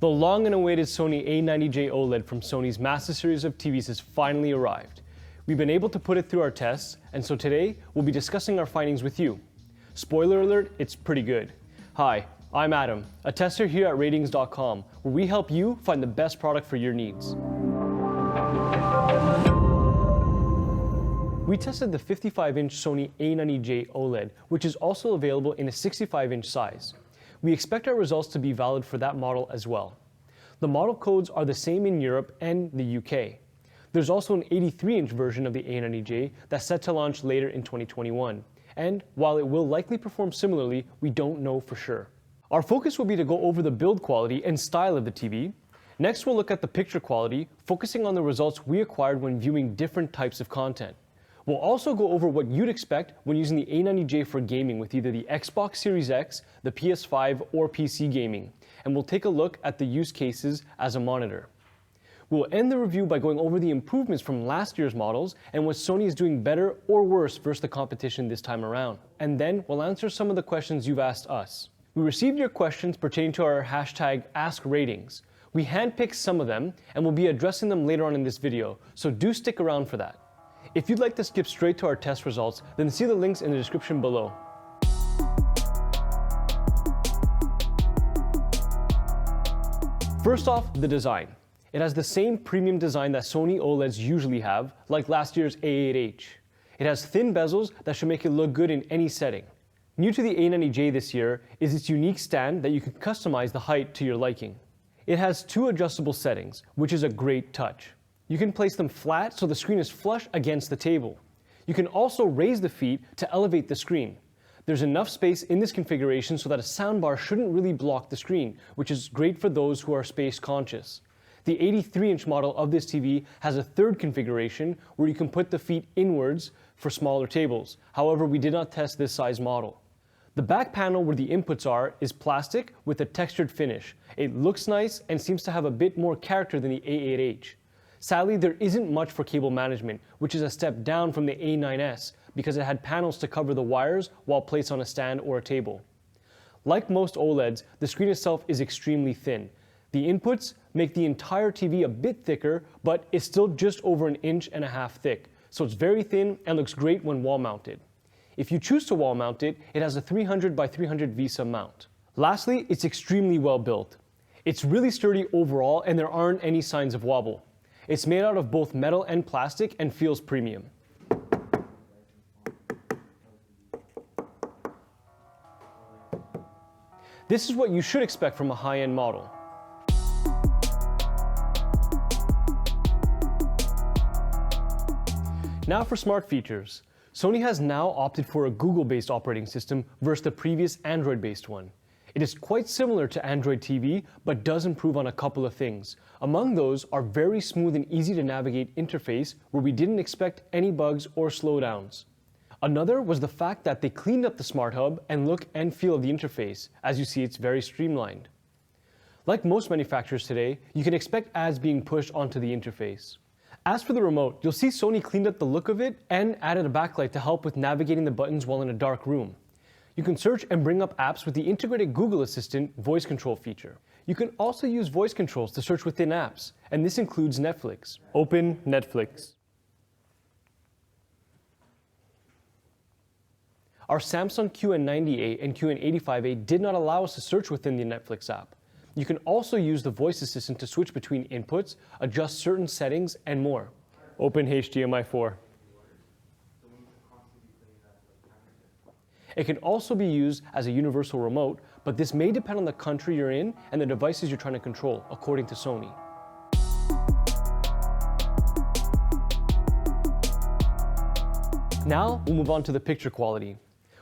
The long and awaited Sony A90J OLED from Sony's master series of TVs has finally arrived. We've been able to put it through our tests, and so today we'll be discussing our findings with you. Spoiler alert, it's pretty good. Hi, I'm Adam, a tester here at RTINGS.com, where we help you find the best product for your needs. We tested the 55-inch Sony A90J OLED, which is also available in a 65-inch size. We expect our results to be valid for that model as well. The model codes are the same in Europe and the UK. There's also an 83-inch version of the A90J that's set to launch later in 2021. And while it will likely perform similarly, we don't know for sure. Our focus will be to go over the build quality and style of the TV. Next, we'll look at the picture quality, focusing on the results we acquired when viewing different types of content. We'll also go over what you'd expect when using the A90J for gaming with either the Xbox Series X, the PS5, or PC gaming, and we'll take a look at the use cases as a monitor. We'll end the review by going over the improvements from last year's models and what Sony is doing better or worse versus the competition this time around. And then we'll answer some of the questions you've asked us. We received your questions pertaining to our hashtag AskRTINGS. We handpicked some of them and we'll be addressing them later on in this video, so do stick around for that. If you'd like to skip straight to our test results, then see the links in the description below. First off, the design. It has the same premium design that Sony OLEDs usually have, like last year's A8H. It has thin bezels that should make it look good in any setting. New to the A90J this year is its unique stand that you can customize the height to your liking. It has two adjustable settings, which is a great touch. You can place them flat so the screen is flush against the table. You can also raise the feet to elevate the screen. There's enough space in this configuration so that a soundbar shouldn't really block the screen, which is great for those who are space conscious. The 83-inch model of this TV has a third configuration where you can put the feet inwards for smaller tables. However, we did not test this size model. The back panel where the inputs are is plastic with a textured finish. It looks nice and seems to have a bit more character than the A8H. Sadly, there isn't much for cable management, which is a step down from the A9S because it had panels to cover the wires while placed on a stand or a table. Like most OLEDs, the screen itself is extremely thin. The inputs make the entire TV a bit thicker, but it's still just over 1.5 inches thick, so it's very thin and looks great when wall mounted. If you choose to wall mount it, it has a 300 by 300 VESA mount. Lastly, it's extremely well built. It's really sturdy overall and there aren't any signs of wobble. It's made out of both metal and plastic and feels premium. This is what you should expect from a high-end model. Now for smart features. Sony has now opted for a Google-based operating system versus the previous Android-based one. It is quite similar to Android TV, but does improve on a couple of things. Among those are very smooth and easy to navigate interface where we didn't expect any bugs or slowdowns. Another was the fact that they cleaned up the Smart Hub and look and feel of the interface. As you see, it's very streamlined. Like most manufacturers today, you can expect ads being pushed onto the interface. As for the remote, you'll see Sony cleaned up the look of it and added a backlight to help with navigating the buttons while in a dark room. You can search and bring up apps with the integrated Google Assistant voice control feature. You can also use voice controls to search within apps, and this includes Netflix. Open Netflix. Our Samsung QN90A and QN85A did not allow us to search within the Netflix app. You can also use the voice assistant to switch between inputs, adjust certain settings, and more. Open HDMI 4. It can also be used as a universal remote, but this may depend on the country you're in and the devices you're trying to control, according to Sony. Now, we'll move on to the picture quality.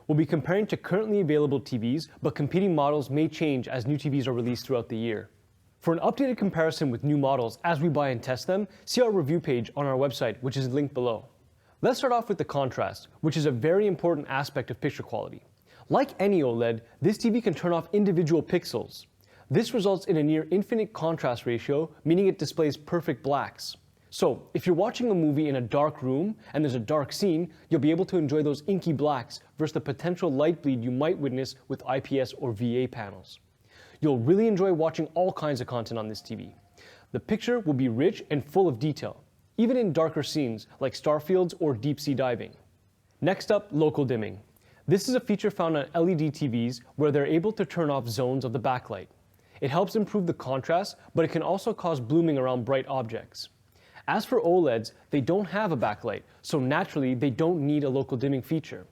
We'll be comparing to currently available TVs, but competing models may change as new TVs are released throughout the year. For an updated comparison with new models as we buy and test them, see our review page on our website, which is linked below. Let's start off with the contrast, which is a very important aspect of picture quality. Like any OLED, this TV can turn off individual pixels. This results in a near infinite contrast ratio, meaning it displays perfect blacks. So, if you're watching a movie in a dark room and there's a dark scene, you'll be able to enjoy those inky blacks versus the potential light bleed you might witness with IPS or VA panels. You'll really enjoy watching all kinds of content on this TV. The picture will be rich and full of detail, even in darker scenes like starfields or deep sea diving. Next up, local dimming. This is a feature found on LED TVs where they're able to turn off zones of the backlight. It helps improve the contrast, but it can also cause blooming around bright objects. As for OLEDs, they don't have a backlight, so naturally they don't need a local dimming feature.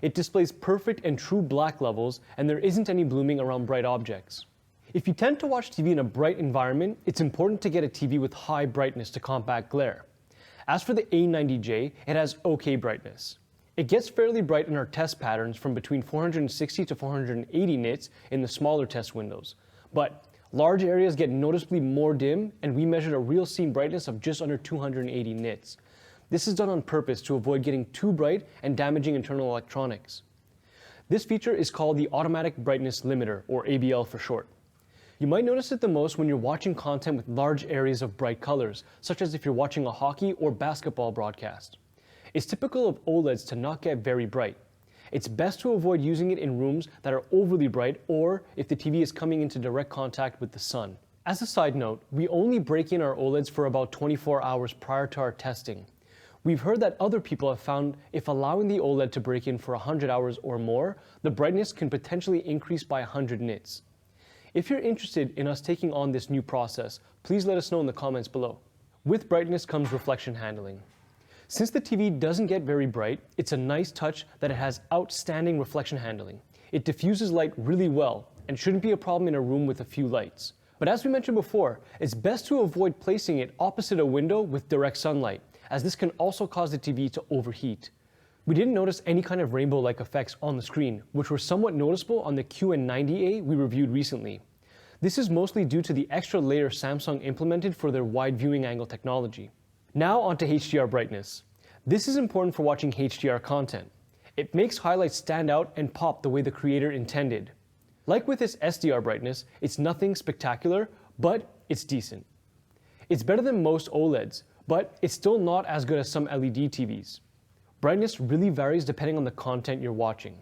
It displays perfect and true black levels, and there isn't any blooming around bright objects. If you tend to watch TV in a bright environment, it's important to get a TV with high brightness to combat glare. As for the A90J, it has okay brightness. It gets fairly bright in our test patterns from between 460 to 480 nits in the smaller test windows. But large areas get noticeably more dim, and we measured a real scene brightness of just under 280 nits. This is done on purpose to avoid getting too bright and damaging internal electronics. This feature is called the Automatic Brightness Limiter, or ABL for short. You might notice it the most when you're watching content with large areas of bright colors, such as if you're watching a hockey or basketball broadcast. It's typical of OLEDs to not get very bright. It's best to avoid using it in rooms that are overly bright or if the TV is coming into direct contact with the sun. As a side note, we only break in our OLEDs for about 24 hours prior to our testing. We've heard that other people have found if allowing the OLED to break in for 100 hours or more, the brightness can potentially increase by 100 nits. If you're interested in us taking on this new process, please let us know in the comments below. With brightness comes reflection handling. Since the TV doesn't get very bright, it's a nice touch that it has outstanding reflection handling. It diffuses light really well and shouldn't be a problem in a room with a few lights. But as we mentioned before, it's best to avoid placing it opposite a window with direct sunlight, as this can also cause the TV to overheat. We didn't notice any kind of rainbow-like effects on the screen, which were somewhat noticeable on the QN90A we reviewed recently. This is mostly due to the extra layer Samsung implemented for their wide viewing angle technology. Now onto HDR brightness. This is important for watching HDR content. It makes highlights stand out and pop the way the creator intended. Like with its SDR brightness, it's nothing spectacular, but it's decent. It's better than most OLEDs, but it's still not as good as some LED TVs. Brightness really varies depending on the content you're watching.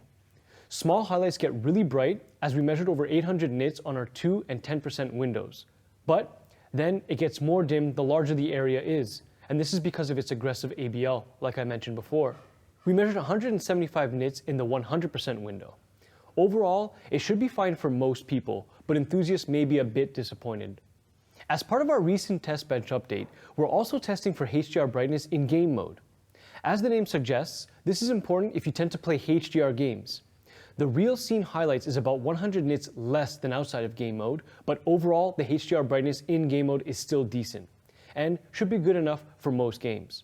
Small highlights get really bright, as we measured over 800 nits on our 2 and 10% windows. But then it gets more dim the larger the area is, and this is because of its aggressive ABL, like I mentioned before. We measured 175 nits in the 100% window. Overall, it should be fine for most people, but enthusiasts may be a bit disappointed. As part of our recent test bench update, we're also testing for HDR brightness in game mode. As the name suggests, this is important if you tend to play HDR games. The real scene highlights is about 100 nits less than outside of game mode, but overall the HDR brightness in game mode is still decent, and should be good enough for most games.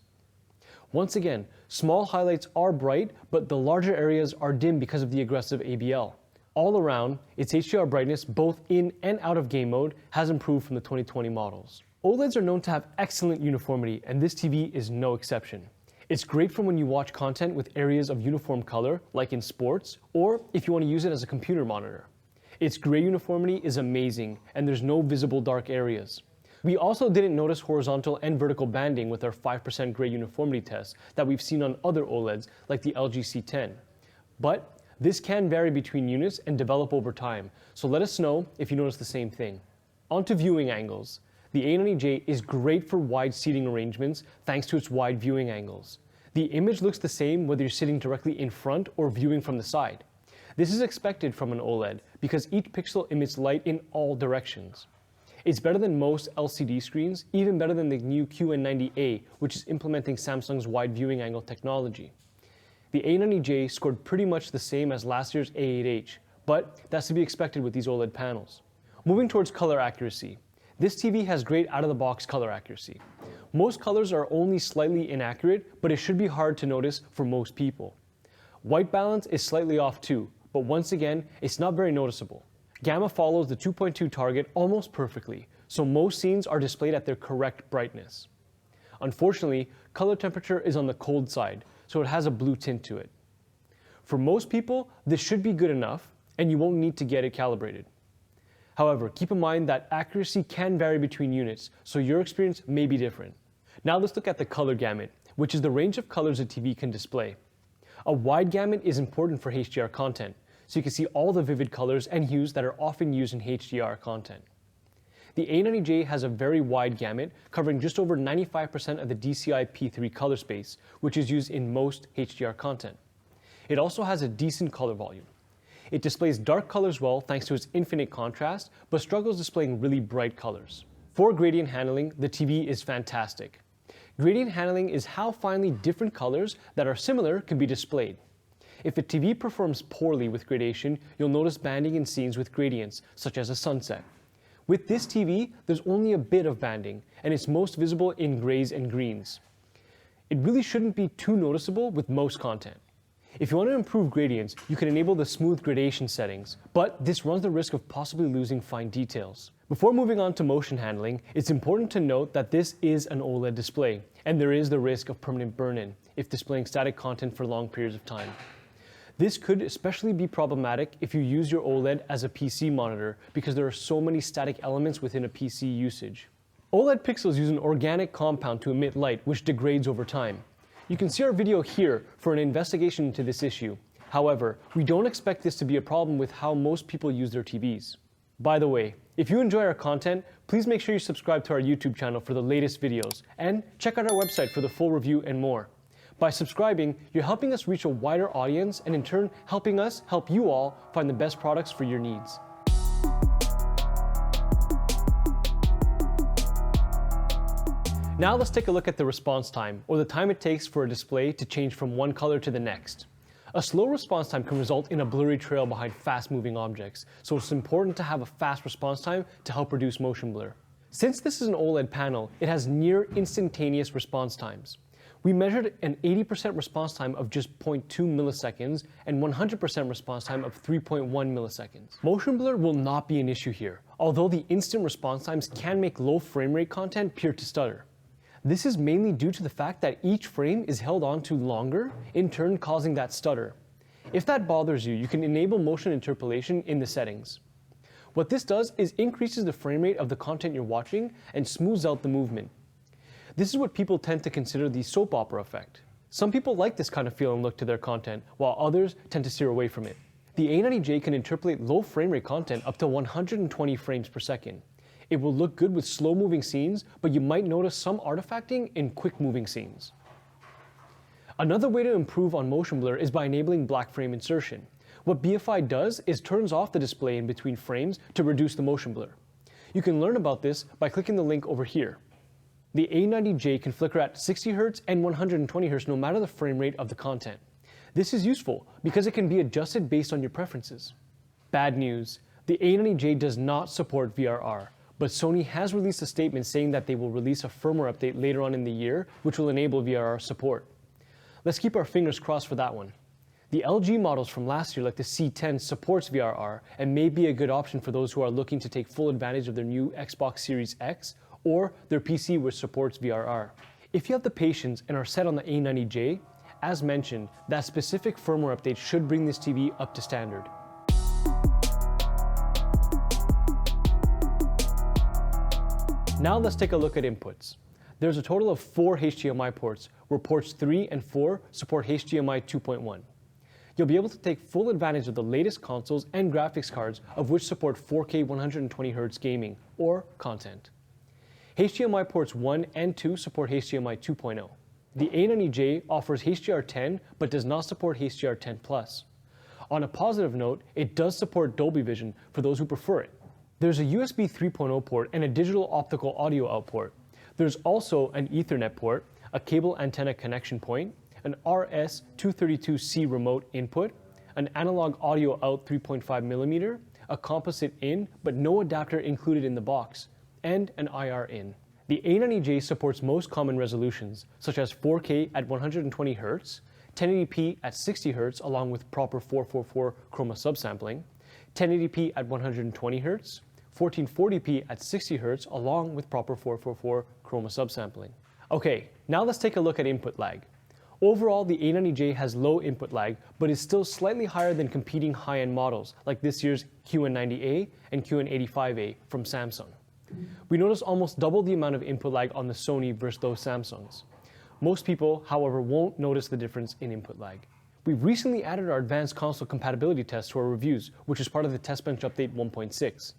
Once again, small highlights are bright, but the larger areas are dim because of the aggressive ABL. All around, its HDR brightness, both in and out of game mode, has improved from the 2020 models. OLEDs are known to have excellent uniformity, and this TV is no exception. It's great for when you watch content with areas of uniform color, like in sports, or if you want to use it as a computer monitor. Its gray uniformity is amazing, and there's no visible dark areas. We also didn't notice horizontal and vertical banding with our 5% gray uniformity test that we've seen on other OLEDs like the LG C10. But this can vary between units and develop over time, so let us know if you notice the same thing. On to viewing angles. The A90J is great for wide seating arrangements thanks to its wide viewing angles. The image looks the same whether you're sitting directly in front or viewing from the side. This is expected from an OLED because each pixel emits light in all directions. It's better than most LCD screens, even better than the new QN90A, which is implementing Samsung's wide viewing angle technology. The A90J scored pretty much the same as last year's A8H, but that's to be expected with these OLED panels. Moving towards color accuracy. This TV has great out-of-the-box color accuracy. Most colors are only slightly inaccurate, but it should be hard to notice for most people. White balance is slightly off too, but once again, it's not very noticeable. Gamma follows the 2.2 target almost perfectly, so most scenes are displayed at their correct brightness. Unfortunately, color temperature is on the cold side, so it has a blue tint to it. For most people, this should be good enough, and you won't need to get it calibrated. However, keep in mind that accuracy can vary between units, so your experience may be different. Now let's look at the color gamut, which is the range of colors a TV can display. A wide gamut is important for HDR content, so you can see all the vivid colors and hues that are often used in HDR content. The A90J has a very wide gamut, covering just over 95% of the DCI-P3 color space, which is used in most HDR content. It also has a decent color volume. It displays dark colors well thanks to its infinite contrast, but struggles displaying really bright colors. For gradient handling, the TV is fantastic. Gradient handling is how finely different colors that are similar can be displayed. If a TV performs poorly with gradation, you'll notice banding in scenes with gradients, such as a sunset. With this TV, there's only a bit of banding, and it's most visible in grays and greens. It really shouldn't be too noticeable with most content. If you want to improve gradients, you can enable the smooth gradation settings, but this runs the risk of possibly losing fine details. Before moving on to motion handling, it's important to note that this is an OLED display, and there is the risk of permanent burn-in if displaying static content for long periods of time. This could especially be problematic if you use your OLED as a PC monitor because there are so many static elements within a PC usage. OLED pixels use an organic compound to emit light, which degrades over time. You can see our video here for an investigation into this issue. However, we don't expect this to be a problem with how most people use their TVs. By the way, if you enjoy our content, please make sure you subscribe to our YouTube channel for the latest videos, and check out our website for the full review and more. By subscribing, you're helping us reach a wider audience and in turn helping us help you all find the best products for your needs. Now let's take a look at the response time, or the time it takes for a display to change from one color to the next. A slow response time can result in a blurry trail behind fast-moving objects, so it's important to have a fast response time to help reduce motion blur. Since this is an OLED panel, it has near instantaneous response times. We measured an 80% response time of just 0.2 milliseconds and 100% response time of 3.1 milliseconds. Motion blur will not be an issue here, although the instant response times can make low frame rate content appear to stutter. This is mainly due to the fact that each frame is held onto longer, in turn causing that stutter. If that bothers you, you can enable motion interpolation in the settings. What this does is increases the frame rate of the content you're watching and smooths out the movement. This is what people tend to consider the soap opera effect. Some people like this kind of feel and look to their content, while others tend to steer away from it. The A90J can interpolate low frame rate content up to 120 frames per second. It will look good with slow-moving scenes, but you might notice some artifacting in quick-moving scenes. Another way to improve on motion blur is by enabling black frame insertion. What BFI does is turns off the display in between frames to reduce the motion blur. You can learn about this by clicking the link over here. The A90J can flicker at 60 Hz and 120 Hz no matter the frame rate of the content. This is useful because it can be adjusted based on your preferences. Bad news, the A90J does not support VRR, but Sony has released a statement saying that they will release a firmware update later on in the year, which will enable VRR support. Let's keep our fingers crossed for that one. The LG models from last year, like the C10, supports VRR and may be a good option for those who are looking to take full advantage of their new Xbox Series X or their PC which supports VRR. If you have the patience and are set on the A90J, as mentioned, that specific firmware update should bring this TV up to standard. Now let's take a look at inputs. There's a total of 4 HDMI ports, where ports 3 and 4 support HDMI 2.1. You'll be able to take full advantage of the latest consoles and graphics cards of which support 4K 120Hz gaming, or content. HDMI ports 1 and 2 support HDMI 2.0. The A90J offers HDR10 but does not support HDR10+. On a positive note, it does support Dolby Vision for those who prefer it. There's a USB 3.0 port and a digital optical audio out port. There's also an Ethernet port, a cable antenna connection point, an RS-232C remote input, an analog audio out 3.5mm, a composite in but no adapter included in the box, and an IR in. The A90J supports most common resolutions, such as 4K at 120 Hz, 1080p at 60 Hz along with proper 444 chroma subsampling, 1080p at 120 Hz, 1440p at 60 Hz along with proper 444 chroma subsampling. Okay, now let's take a look at input lag. Overall, the A90J has low input lag, but is still slightly higher than competing high-end models like this year's QN90A and QN85A from Samsung. We notice almost double the amount of input lag on the Sony versus those Samsungs. Most people, however, won't notice the difference in input lag. We've recently added our advanced console compatibility test to our reviews, which is part of the Test Bench Update 1.6.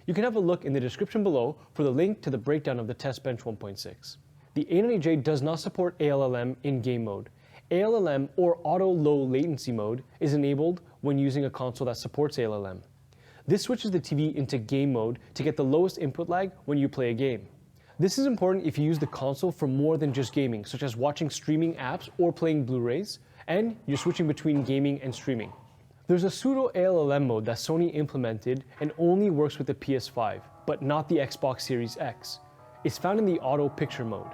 You can have a look in the description below for the link to the breakdown of the Test Bench 1.6. The A90J does not support ALLM in game mode. ALLM, or Auto Low Latency mode, is enabled when using a console that supports ALLM. This switches the TV into game mode to get the lowest input lag when you play a game. This is important if you use the console for more than just gaming, such as watching streaming apps or playing Blu-rays, and you're switching between gaming and streaming. There's a pseudo ALLM mode that Sony implemented and only works with the PS5, but not the Xbox Series X. It's found in the Auto Picture mode.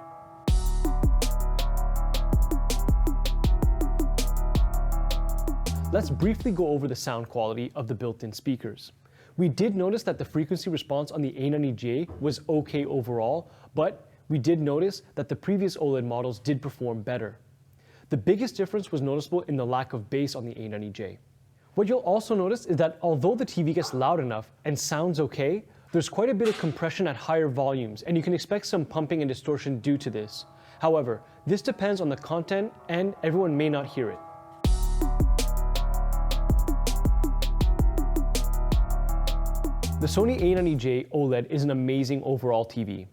Let's briefly go over the sound quality of the built-in speakers. We did notice that the frequency response on the A90J was okay overall, but we did notice that the previous OLED models did perform better. The biggest difference was noticeable in the lack of bass on the A90J. What you'll also notice is that although the TV gets loud enough and sounds okay, there's quite a bit of compression at higher volumes, and you can expect some pumping and distortion due to this. However, this depends on the content and everyone may not hear it. The Sony A90J OLED is an amazing overall TV.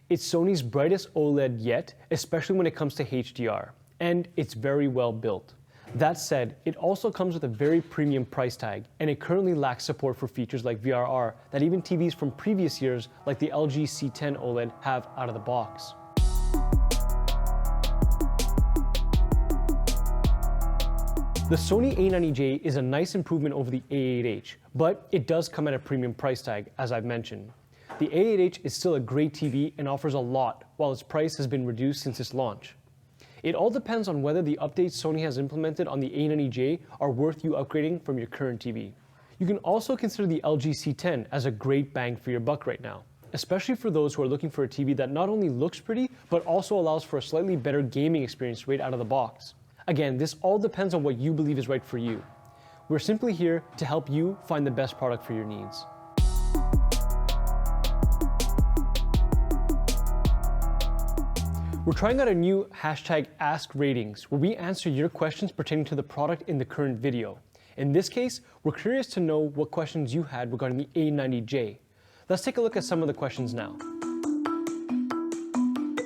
It's Sony's brightest OLED yet, especially when it comes to HDR, and it's very well built. That said, it also comes with a very premium price tag, and it currently lacks support for features like VRR that even TVs from previous years like the LG C10 OLED have out of the box. The Sony A90J is a nice improvement over the A8H, but it does come at a premium price tag, as I've mentioned. The A8H is still a great TV and offers a lot, while its price has been reduced since its launch. It all depends on whether the updates Sony has implemented on the A90J are worth you upgrading from your current TV. You can also consider the LG C10 as a great bang for your buck right now, especially for those who are looking for a TV that not only looks pretty, but also allows for a slightly better gaming experience right out of the box. Again, this all depends on what you believe is right for you. We're simply here to help you find the best product for your needs. We're trying out a new hashtag AskRTINGS, where we answer your questions pertaining to the product in the current video. In this case, we're curious to know what questions you had regarding the A90J. Let's take a look at some of the questions now.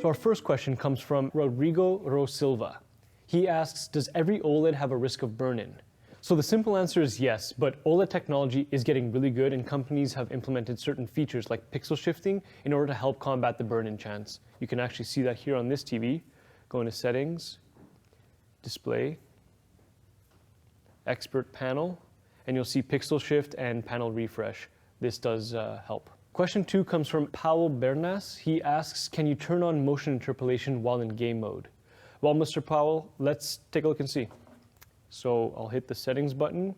So our first question comes from Rodrigo Rosilva. He asks, does every OLED have a risk of burn-in? So the simple answer is yes, but OLED technology is getting really good and companies have implemented certain features like pixel shifting in order to help combat the burn-in chance. You can actually see that here on this TV. Go into Settings, Display, Expert Panel, and you'll see pixel shift and panel refresh. This does help. Question 2 comes from Paulo Bernas. He asks, can you turn on motion interpolation while in game mode? Well, Mr. Powell, let's take a look and see. So I'll hit the settings button.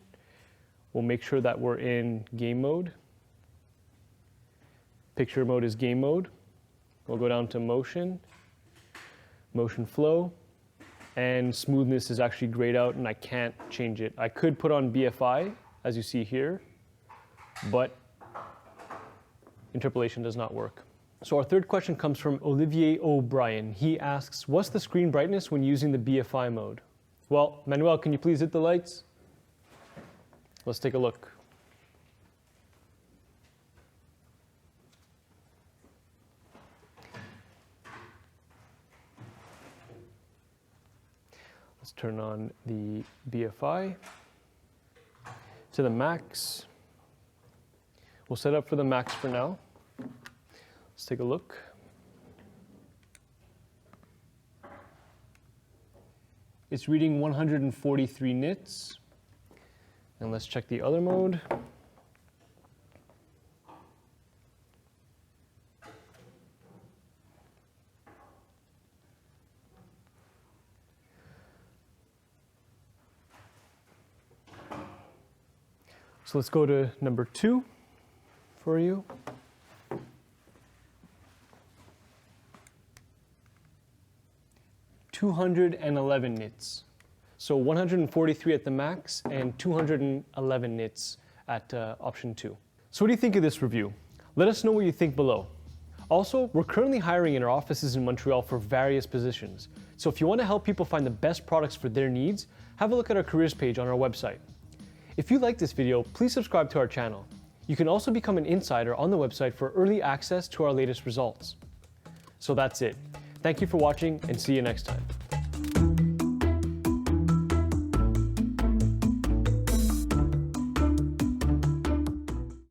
We'll make sure that we're in game mode. Picture mode is game mode. We'll go down to motion, motion flow, and smoothness is actually grayed out and I can't change it. I could put on BFI, as you see here, but interpolation does not work. So our third question comes from Olivier O'Brien. He asks, what's the screen brightness when using the BFI mode? Well, Manuel, can you please hit the lights? Let's take a look. Let's turn on the BFI to the max. We'll set up for the max for now. Let's take a look. It's reading 143 nits. And let's check the other mode. So let's go to number 2 for you. (211 nits). So 143 at the max and 211 nits at option 2. So what do you think of this review? Let us know what you think below. Also, we're currently hiring in our offices in Montreal for various positions. So if you want to help people find the best products for their needs, have a look at our careers page on our website. If you like this video, please subscribe to our channel. You can also become an insider on the website for early access to our latest results. So that's it. Thank you for watching and see you next time.